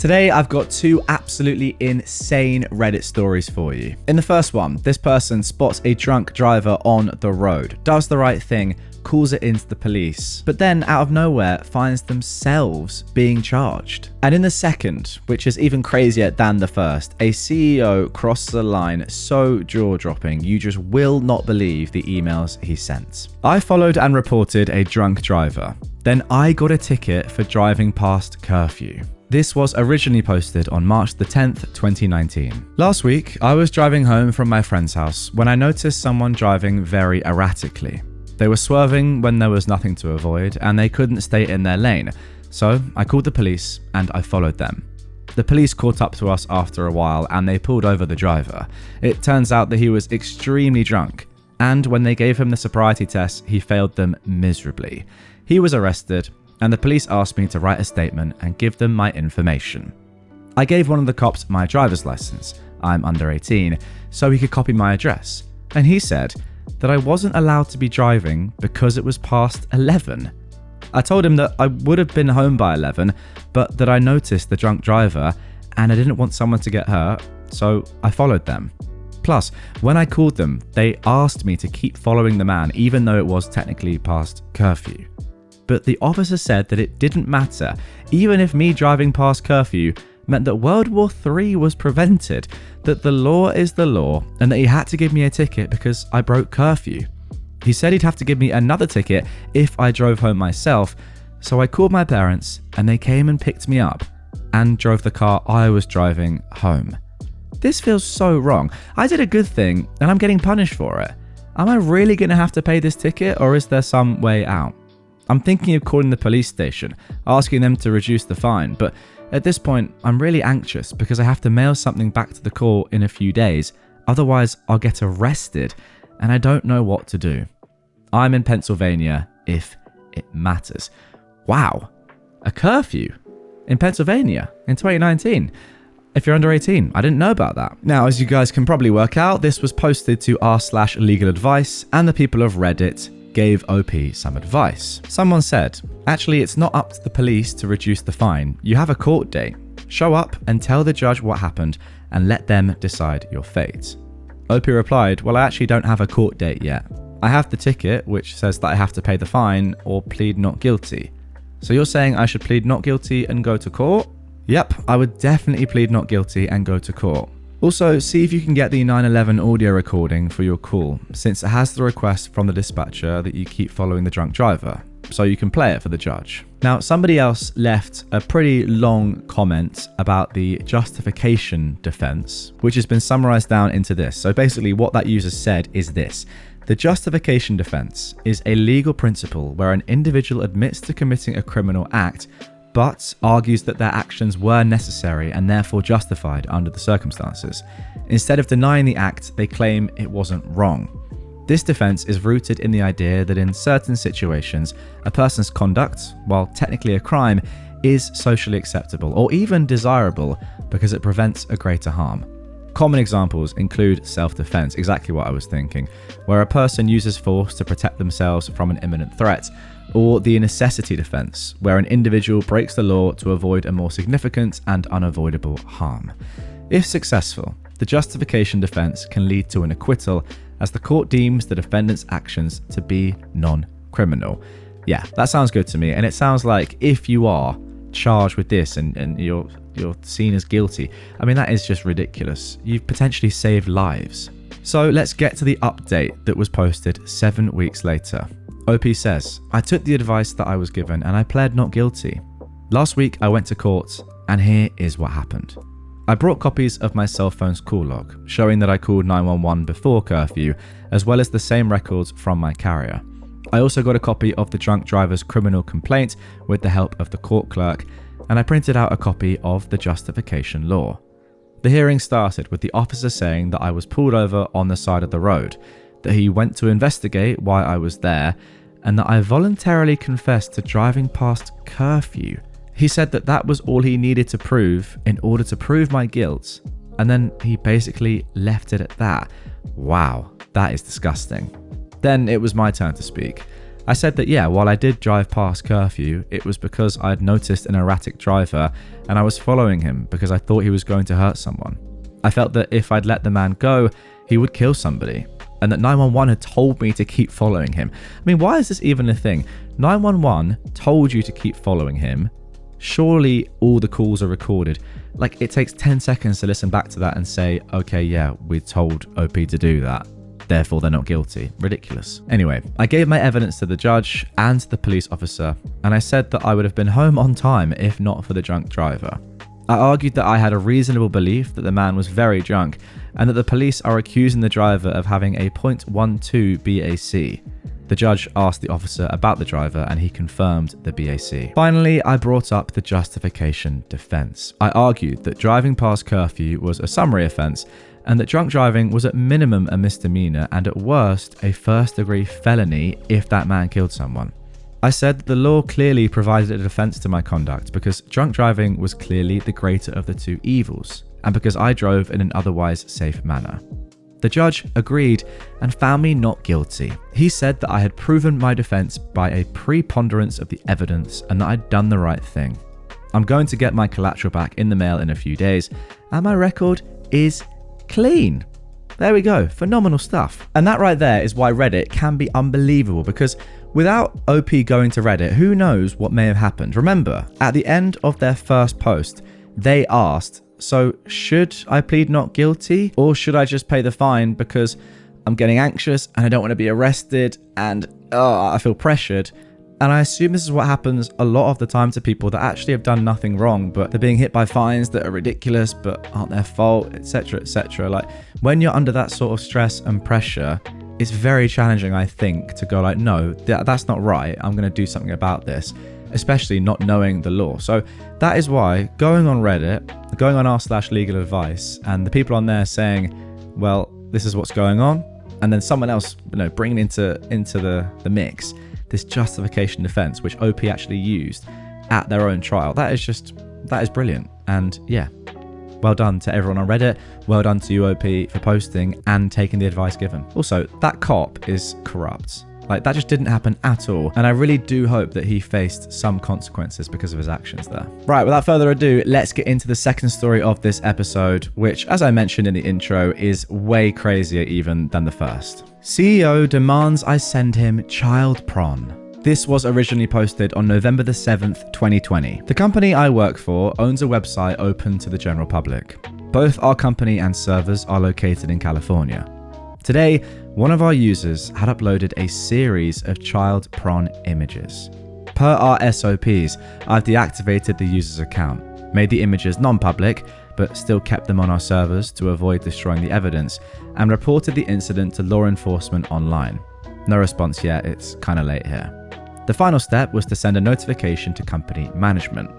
Today, I've got two absolutely insane Reddit stories for you. In the first one, this person spots a drunk driver on the road, does the right thing, calls it into the police, but then out of nowhere finds themselves being charged. And in the second, which is even crazier than the first, a CEO crossed the line so jaw-dropping you just will not believe the emails he sent. I followed and reported a drunk driver. Then I got a ticket for driving past curfew. This was originally posted on March the 10th, 2019. Last week, I was driving home from my friend's house when I noticed someone driving very erratically. They were swerving when there was nothing to avoid, and they couldn't stay in their lane, so I called the police and I followed them. The police caught up to us after a while and they pulled over the driver. It turns out that he was extremely drunk, and when they gave him the sobriety test, he failed them miserably. He was arrested, and the police asked me to write a statement and give them my information. I gave one of the cops my driver's license, I'm under 18, so he could copy my address, and he said that I wasn't allowed to be driving because it was past 11. I told him that I would have been home by 11, but that I noticed the drunk driver and I didn't want someone to get hurt, so I followed them. Plus, when I called them, they asked me to keep following the man even though it was technically past curfew. But the officer said that it didn't matter, even if me driving past curfew meant that World War III was prevented, that the law is the law, and that he had to give me a ticket because I broke curfew. He said he'd have to give me another ticket if I drove home myself, so I called my parents and they came and picked me up and drove the car I was driving home. This feels so wrong. I did a good thing and I'm getting punished for it. Am I really going to have to pay this ticket, or is there some way out? I'm thinking of calling the police station, asking them to reduce the fine, but at this point, I'm really anxious because I have to mail something back to the court in a few days, otherwise I'll get arrested, and I don't know what to do. I'm in Pennsylvania, if it matters. Wow, a curfew in Pennsylvania in 2019. If you're under 18, I didn't know about that. Now, as you guys can probably work out, this was posted to r/legal advice, and the people of Reddit gave OP some advice. Someone said, actually, it's not up to the police to reduce the fine. You have a court date. Show up and tell the judge what happened and let them decide your fate. OP replied, well, I actually don't have a court date yet. I have the ticket, which says that I have to pay the fine or plead not guilty. So you're saying I should plead not guilty and go to court? Yep, I would definitely plead not guilty and go to court. Also, see if you can get the 9/11 audio recording for your call, since it has the request from the dispatcher that you keep following the drunk driver, so you can play it for the judge. Now, somebody else left a pretty long comment about the justification defense, which has been summarized down into this. So basically what that user said is this: the justification defense is a legal principle where an individual admits to committing a criminal act but argues that their actions were necessary and therefore justified under the circumstances. Instead of denying the act, they claim it wasn't wrong. This defense is rooted in the idea that in certain situations, a person's conduct, while technically a crime, is socially acceptable or even desirable because it prevents a greater harm. Common examples include self-defense, exactly what I was thinking, where a person uses force to protect themselves from an imminent threat, or the necessity defense, where an individual breaks the law to avoid a more significant and unavoidable harm. If successful, the justification defense can lead to an acquittal as the court deems the defendant's actions to be non-criminal. Yeah, that sounds good to me, and it sounds like if you are charged with this and you're seen as guilty, I mean, that is just ridiculous. You've potentially saved lives. So let's get to the update that was posted 7 weeks later. OP says, I took the advice that I was given and I pled not guilty. Last week I went to court and here is what happened. I brought copies of my cell phone's call log, showing that I called 911 before curfew, as well as the same records from my carrier. I also got a copy of the drunk driver's criminal complaint with the help of the court clerk, and I printed out a copy of the justification law. The hearing started with the officer saying that I was pulled over on the side of the road, that he went to investigate why I was there, and that I voluntarily confessed to driving past curfew. He said that that was all he needed to prove in order to prove my guilt, and then he basically left it at that. Wow, that is disgusting. Then it was my turn to speak. I said that, yeah, while I did drive past curfew, it was because I had noticed an erratic driver and I was following him because I thought he was going to hurt someone. I felt that if I'd let the man go, he would kill somebody, and that 911 had told me to keep following him. I mean, why is this even a thing? 911 told you to keep following him. Surely all the calls are recorded. Like, it takes 10 seconds to listen back to that and say, okay, yeah, we told OP to do that, therefore they're not guilty. Ridiculous. Anyway, I gave my evidence to the judge and the police officer, and I said that I would have been home on time if not for the drunk driver. I argued that I had a reasonable belief that the man was very drunk and that the police are accusing the driver of having a .12 BAC. The judge asked the officer about the driver and he confirmed the BAC. Finally, I brought up the justification defense. I argued that driving past curfew was a summary offense and that drunk driving was at minimum a misdemeanor and at worst a first-degree felony if that man killed someone. I said that the law clearly provided a defense to my conduct because drunk driving was clearly the greater of the two evils, and because I drove in an otherwise safe manner. The judge agreed and found me not guilty. He said that I had proven my defense by a preponderance of the evidence and that I'd done the right thing. I'm going to get my collateral back in the mail in a few days, and my record is clean. There we go. Phenomenal stuff. And that right there is why Reddit can be unbelievable, because without OP going to Reddit, who knows what may have happened. Remember, at the end of their first post, they asked, so should I plead not guilty or should I just pay the fine because I'm getting anxious and I don't want to be arrested and I feel pressured? And I assume this is what happens a lot of the time to people that actually have done nothing wrong, but they're being hit by fines that are ridiculous but aren't their fault, etc., etc. Like, when you're under that sort of stress and pressure, it's very challenging, I think, to go like, no, that's not right. I'm going to do something about this, especially not knowing the law. So that is why going on Reddit, going on r/legal advice, and the people on there saying, well, this is what's going on, and then someone else, bringing into the mix this justification defense, which OP actually used at their own trial. That is brilliant. And yeah, well done to everyone on Reddit. Well done to you, OP, for posting and taking the advice given. Also, that cop is corrupt. Like, that just didn't happen at all. And I really do hope that he faced some consequences because of his actions there. Right, without further ado, let's get into the second story of this episode, which, as I mentioned in the intro, is way crazier even than the first. CEO demands I send him child prawn. This was originally posted on November the 7th, 2020. The company I work for owns a website open to the general public. Both our company and servers are located in California. Today, one of our users had uploaded a series of child prawn images. Per our SOPs, I've deactivated the user's account, made the images non-public, but still kept them on our servers to avoid destroying the evidence, and reported the incident to law enforcement online. No response yet, it's kinda late here. The final step was to send a notification to company management.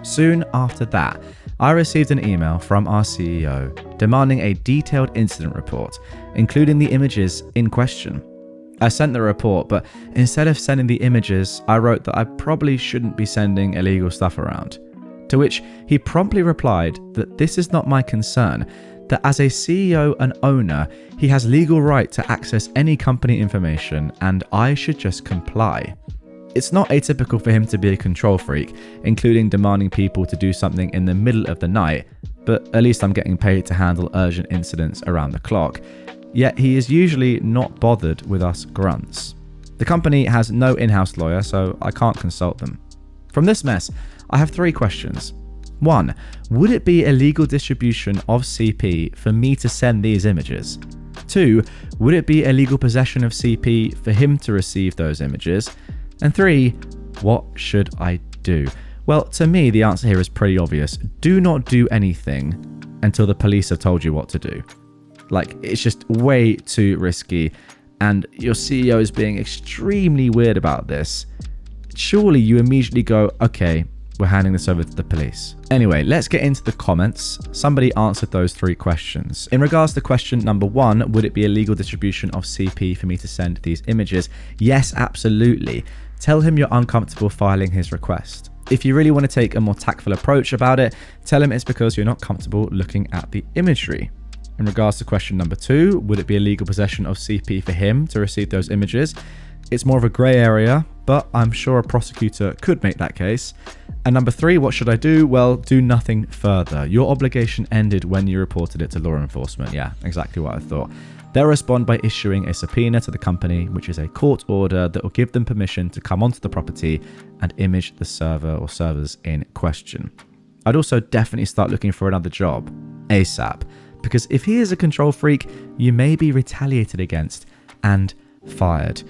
Soon after that, I received an email from our CEO demanding a detailed incident report, including the images in question. I sent the report, but instead of sending the images, I wrote that I probably shouldn't be sending illegal stuff around. To which he promptly replied that this is not my concern, that as a CEO and owner, he has legal right to access any company information and I should just comply. It's not atypical for him to be a control freak, including demanding people to do something in the middle of the night, but at least I'm getting paid to handle urgent incidents around the clock. Yet he is usually not bothered with us grunts. The company has no in-house lawyer, so I can't consult them. From this mess, I have 3 questions. 1. Would it be illegal distribution of CP for me to send these images? 2. Would it be illegal possession of CP for him to receive those images? And 3, what should I do? Well, to me, the answer here is pretty obvious. Do not do anything until the police have told you what to do. Like, it's just way too risky, and your CEO is being extremely weird about this. Surely you immediately go, okay, we're handing this over to the police. Anyway, let's get into the comments. Somebody answered those 3 questions. In regards to question number 1, would it be illegal distribution of CP for me to send these images? Yes, absolutely. Tell him you're uncomfortable filing his request. If you really want to take a more tactful approach about it, tell him it's because you're not comfortable looking at the imagery. In regards to question number 2, would it be illegal possession of CP for him to receive those images? It's more of a grey area, but I'm sure a prosecutor could make that case. And number 3, what should I do? Well, do nothing further. Your obligation ended when you reported it to law enforcement. Yeah, exactly what I thought. They'll respond by issuing a subpoena to the company, which is a court order that will give them permission to come onto the property and image the server or servers in question. I'd also definitely start looking for another job, ASAP, because if he is a control freak, you may be retaliated against and fired.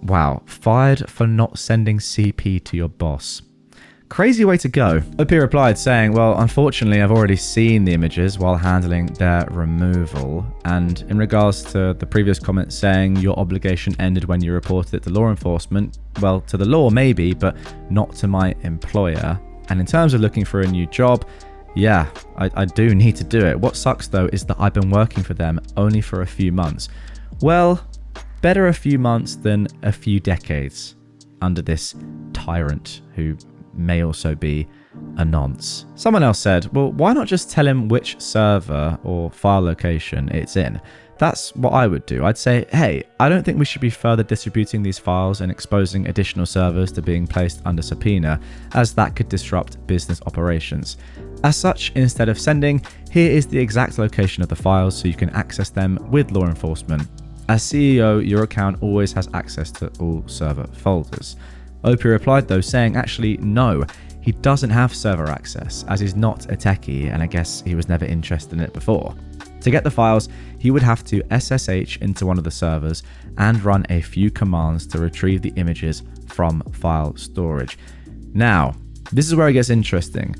Wow, fired for not sending CP to your boss. Crazy way to go. OP replied saying, well, unfortunately, I've already seen the images while handling their removal. And in regards to the previous comment saying your obligation ended when you reported it to law enforcement, well, to the law maybe, but not to my employer. And in terms of looking for a new job, yeah, I do need to do it. What sucks though is that I've been working for them only for a few months. Well, better a few months than a few decades under this tyrant who may also be a nonce. Someone else said, well, why not just tell him which server or file location it's in? That's what I would do. I'd say, hey, I don't think we should be further distributing these files and exposing additional servers to being placed under subpoena, as that could disrupt business operations. As such, instead of sending, here is the exact location of the files so you can access them with law enforcement. As CEO, your account always has access to all server folders. OP replied though saying actually no, he doesn't have server access as he's not a techie and I guess he was never interested in it before. To get the files, he would have to SSH into one of the servers and run a few commands to retrieve the images from file storage. Now, this is where it gets interesting.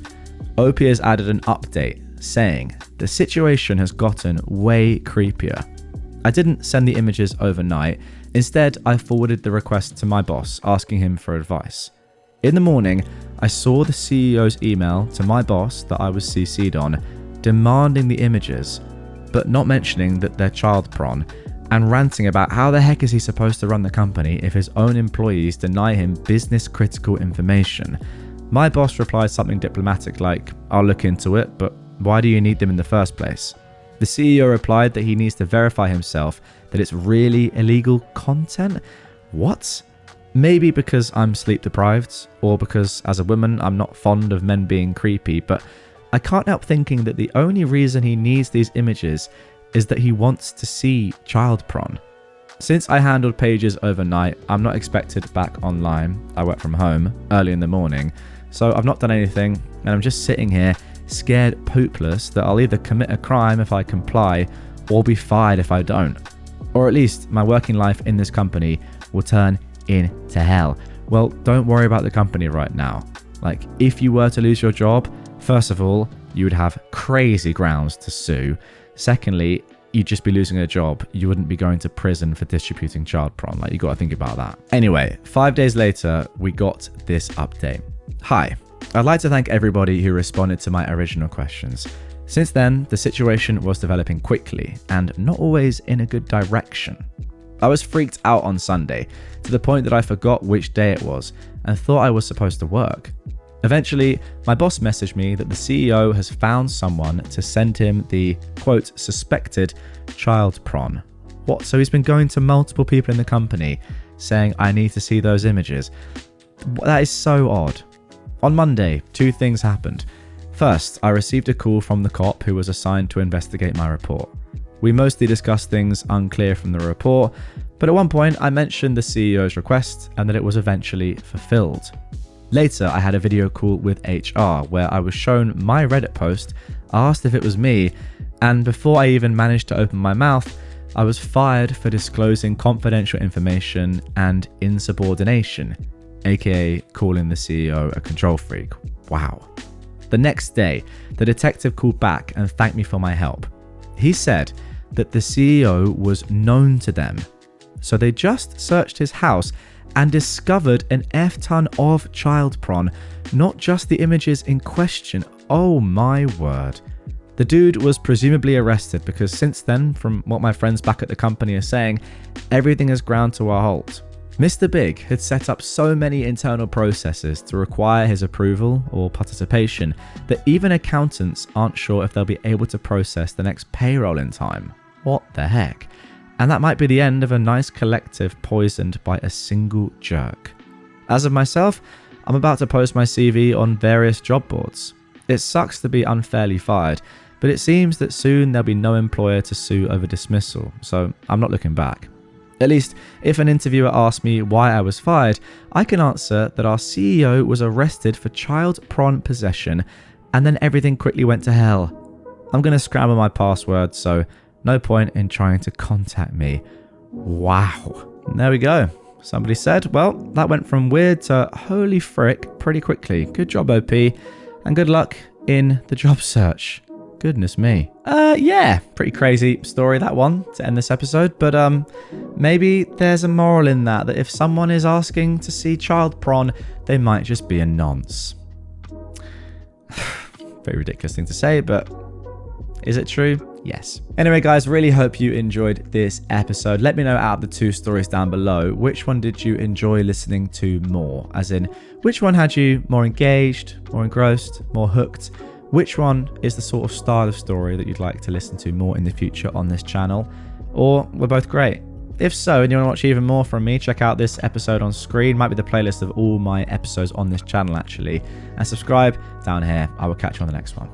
OP has added an update saying the situation has gotten way creepier. I didn't send the images overnight. Instead, I forwarded the request to my boss, asking him for advice. In the morning, I saw the CEO's email to my boss that I was CC'd on, demanding the images, but not mentioning that they're child porn, and ranting about how the heck is he supposed to run the company if his own employees deny him business critical information. My boss replied something diplomatic like, I'll look into it, but why do you need them in the first place? The CEO replied that he needs to verify himself that it's really illegal content. What? Maybe because I'm sleep deprived, or because as a woman I'm not fond of men being creepy, but I can't help thinking that the only reason he needs these images is that he wants to see child porn. Since I handled pages overnight, I'm not expected back online. I work from home early in the morning, so I've not done anything and I'm just sitting here scared poopless that I'll either commit a crime if I comply or be fired if I don't. Or at least my working life in this company will turn into hell. Well, don't worry about the company right now. Like, if you were to lose your job, first of all, you would have crazy grounds to sue. Secondly, you'd just be losing a job. You wouldn't be going to prison for distributing child porn. Like, you got to think about that. Anyway, 5 days later, we got this update. Hi, I'd like to thank everybody who responded to my original questions. Since then, the situation was developing quickly and not always in a good direction. I was freaked out on Sunday to the point that I forgot which day it was and thought I was supposed to work. Eventually, my boss messaged me that the CEO has found someone to send him the, quote, suspected child porn. What? So he's been going to multiple people in the company saying, I need to see those images. That is so odd. On Monday, 2 things happened. First, I received a call from the cop who was assigned to investigate my report. We mostly discussed things unclear from the report, but at one point I mentioned the CEO's request and that it was eventually fulfilled. Later, I had a video call with HR where I was shown my Reddit post, asked if it was me, and before I even managed to open my mouth, I was fired for disclosing confidential information and insubordination, aka calling the CEO a control freak. Wow. The next day, the detective called back and thanked me for my help. He said that the CEO was known to them, so they just searched his house and discovered an F-ton of child porn, not just the images in question. Oh my word. The dude was presumably arrested because since then, from what my friends back at the company are saying, everything has ground to a halt. Mr. Big had set up so many internal processes to require his approval or participation that even accountants aren't sure if they'll be able to process the next payroll in time. What the heck? And that might be the end of a nice collective poisoned by a single jerk. As of myself, I'm about to post my CV on various job boards. It sucks to be unfairly fired, but it seems that soon there'll be no employer to sue over dismissal, so I'm not looking back. At least, if an interviewer asks me why I was fired, I can answer that our CEO was arrested for child prawn possession, and then everything quickly went to hell. I'm going to scramble my password, so no point in trying to contact me. Wow. There we go. Somebody said, well, that went from weird to holy frick pretty quickly. Good job, OP, and good luck in the job search. Goodness me. Yeah, pretty crazy story, that one, to end this episode. But maybe there's a moral in that if someone is asking to see child prawn, they might just be a nonce. Very ridiculous thing to say, but is it true? Yes. Anyway, guys, really hope you enjoyed this episode. Let me know out of the two stories down below, which one did you enjoy listening to more? As in, which one had you more engaged, more engrossed, more hooked? Which one is the sort of style of story that you'd like to listen to more in the future on this channel? Or we're both great? If so, and you want to watch even more from me, check out this episode on screen. Might be the playlist of all my episodes on this channel, actually. And subscribe down here. I will catch you on the next one.